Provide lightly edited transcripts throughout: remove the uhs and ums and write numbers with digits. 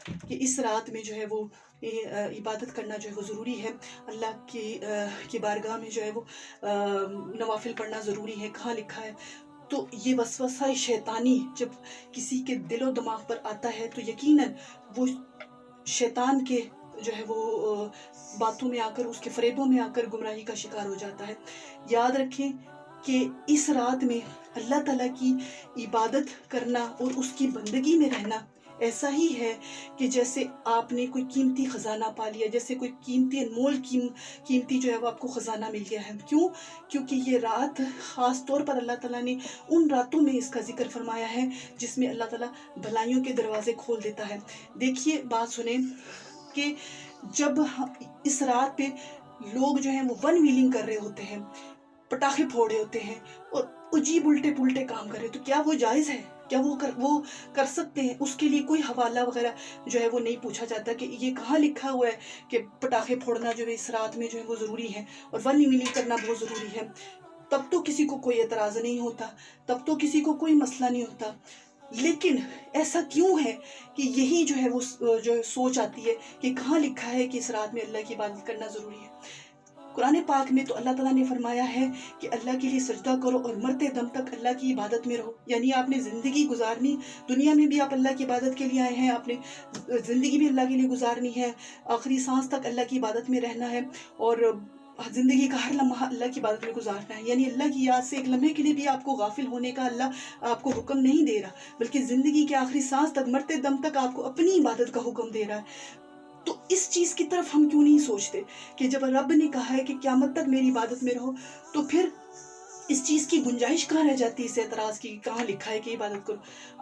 کہ اس رات میں جو ہے وہ عبادت کرنا جو ہے وہ ضروری ہے، اللہ کی بارگاہ میں جو ہے وہ نوافل پڑھنا ضروری ہے، کہاں لکھا ہے؟ تو یہ وسوسہ شیطانی جب کسی کے دل و دماغ پر آتا ہے تو یقیناً وہ شیطان کے جو ہے وہ باتوں میں آ کر، اس کے فریبوں میں آ کر گمراہی کا شکار ہو جاتا ہے۔ یاد رکھیں کہ اس رات میں اللہ تعالیٰ کی عبادت کرنا اور اس کی بندگی میں رہنا ایسا ہی ہے کہ جیسے آپ نے کوئی قیمتی خزانہ پا لیا، جیسے کوئی قیمتی انمول قیمتی جو ہے وہ آپ کو خزانہ مل گیا ہے۔ کیوں؟ کیونکہ یہ رات خاص طور پر اللہ تعالیٰ نے ان راتوں میں اس کا ذکر فرمایا ہے جس میں اللہ تعالیٰ بھلائیوں کے دروازے کھول دیتا ہے۔ دیکھیے، بات سنیں کہ جب اس رات پہ لوگ جو ہیں وہ ون ویلنگ کر رہے ہوتے ہیں، پٹاخے پھوڑ رہے ہوتے ہیں اور عجیب الٹے پلٹے کام کر رہے ہیں، تو کیا وہ جائز ہے؟ کیا وہ کر سکتے ہیں؟ اس کے لیے کوئی حوالہ وغیرہ جو ہے وہ نہیں پوچھا جاتا کہ یہ کہاں لکھا ہوا ہے کہ پٹاخے پھوڑنا جو ہے اس رات میں جو ہے وہ ضروری ہے اور ون ویلنگ کرنا بہت ضروری ہے؟ تب تو کسی کو کوئی اعتراض نہیں ہوتا، تب تو کسی کو کوئی مسئلہ نہیں ہوتا۔ لیکن ایسا کیوں ہے کہ یہی جو ہے وہ جو سوچ آتی ہے کہ کہاں لکھا ہے کہ اس رات میں اللہ کی عبادت کرنا ضروری ہے؟ قرآن پاک میں تو اللہ تعالیٰ نے فرمایا ہے کہ اللہ کے لیے سجدہ کرو اور مرتے دم تک اللہ کی عبادت میں رہو، یعنی آپ نے زندگی گزارنی، دنیا میں بھی آپ اللہ کی عبادت کے لیے آئے ہیں، آپ نے زندگی بھی اللہ کے لیے گزارنی ہے، آخری سانس تک اللہ کی عبادت میں رہنا ہے اور زندگی کا ہر لمحہ اللہ کی عبادت میں گزارنا ہے۔ یعنی اللہ کی یاد سے ایک لمحے کے لیے بھی آپ کو غافل ہونے کا اللہ آپ کو حکم نہیں دے رہا، بلکہ زندگی کے آخری سانس تک، مرتے دم تک آپ کو اپنی عبادت کا حکم دے رہا ہے۔ تو اس چیز کی طرف ہم کیوں نہیں سوچتے کہ جب رب نے کہا ہے کہ قیامت تک میری عبادت میں رہو، تو پھر اس چیز کی گنجائش کہاں رہ جاتی ہے اس اعتراض کی، کہاں لکھا ہے کہ عبادت کرو؟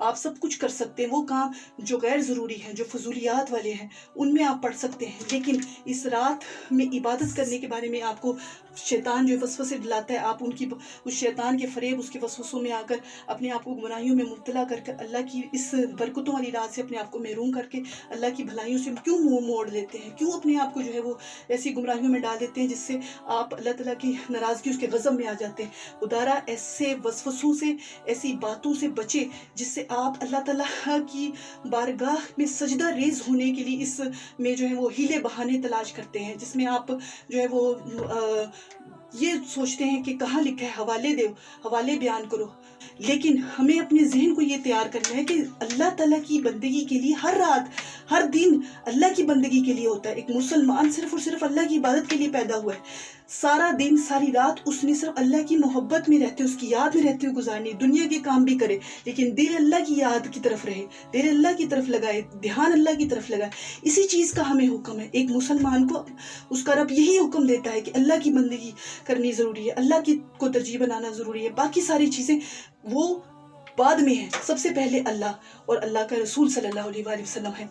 آپ سب کچھ کر سکتے ہیں، وہ کام جو غیر ضروری ہیں، جو فضولیات والے ہیں، ان میں آپ پڑھ سکتے ہیں، لیکن اس رات میں عبادت کرنے کے بارے میں آپ کو شیطان جو وسوسے دلاتا ہے، آپ اس شیطان کے فریب، اس کے وسوسوں میں آ کر اپنے آپ کو گمراہیوں میں مبتلا کر کر اللہ کی اس برکتوں والی رات سے اپنے آپ کو محروم کر کے اللہ کی بھلائیوں سے کیوں منہ موڑ لیتے ہیں؟ کیوں اپنے آپ کو جو ہے وہ ایسی گمراہیوں میں ڈال دیتے ہیں جس سے آپ اللہ تعالیٰ کی ناراضگی، اس کے غضب میں آ جاتے ہیں؟ خدارا ایسے وسوسوں سے، ایسی باتوں سے بچے جس سے آپ اللہ تعالیٰ کی بارگاہ میں سجدہ ریز ہونے کے لیے اس میں جو ہے وہ ہیلے بہانے تلاش کرتے ہیں، جس میں آپ جو ہے وہ یہ سوچتے ہیں کہ کہاں لکھا ہے، حوالے دو، حوالے بیان کرو۔ لیکن ہمیں اپنے ذہن کو یہ تیار کرنا ہے کہ اللہ تعالیٰ کی بندگی کے لیے ہر رات، ہر دن اللہ کی بندگی کے لیے ہوتا ہے۔ ایک مسلمان صرف اور صرف اللہ کی عبادت کے لیے پیدا ہوا ہے۔ سارا دن، ساری رات اس نے صرف اللہ کی محبت میں رہتے، اس کی یاد میں رہتے ہوئے گزارنی، دنیا کے کام بھی کرے لیکن دل اللہ کی یاد کی طرف رہے، دل اللہ کی طرف لگائے، دھیان اللہ کی طرف لگائے۔ اسی چیز کا ہمیں حکم ہے۔ ایک مسلمان کو اس کا رب یہی حکم دیتا ہے کہ اللہ کی بندگی کرنی ضروری ہے، اللہ کو ترجیح بنانا ضروری ہے، باقی ساری چیزیں وہ بعد میں ہیں، سب سے پہلے اللہ اور اللہ کا رسول صلی اللہ علیہ وآلہ وسلم ہے۔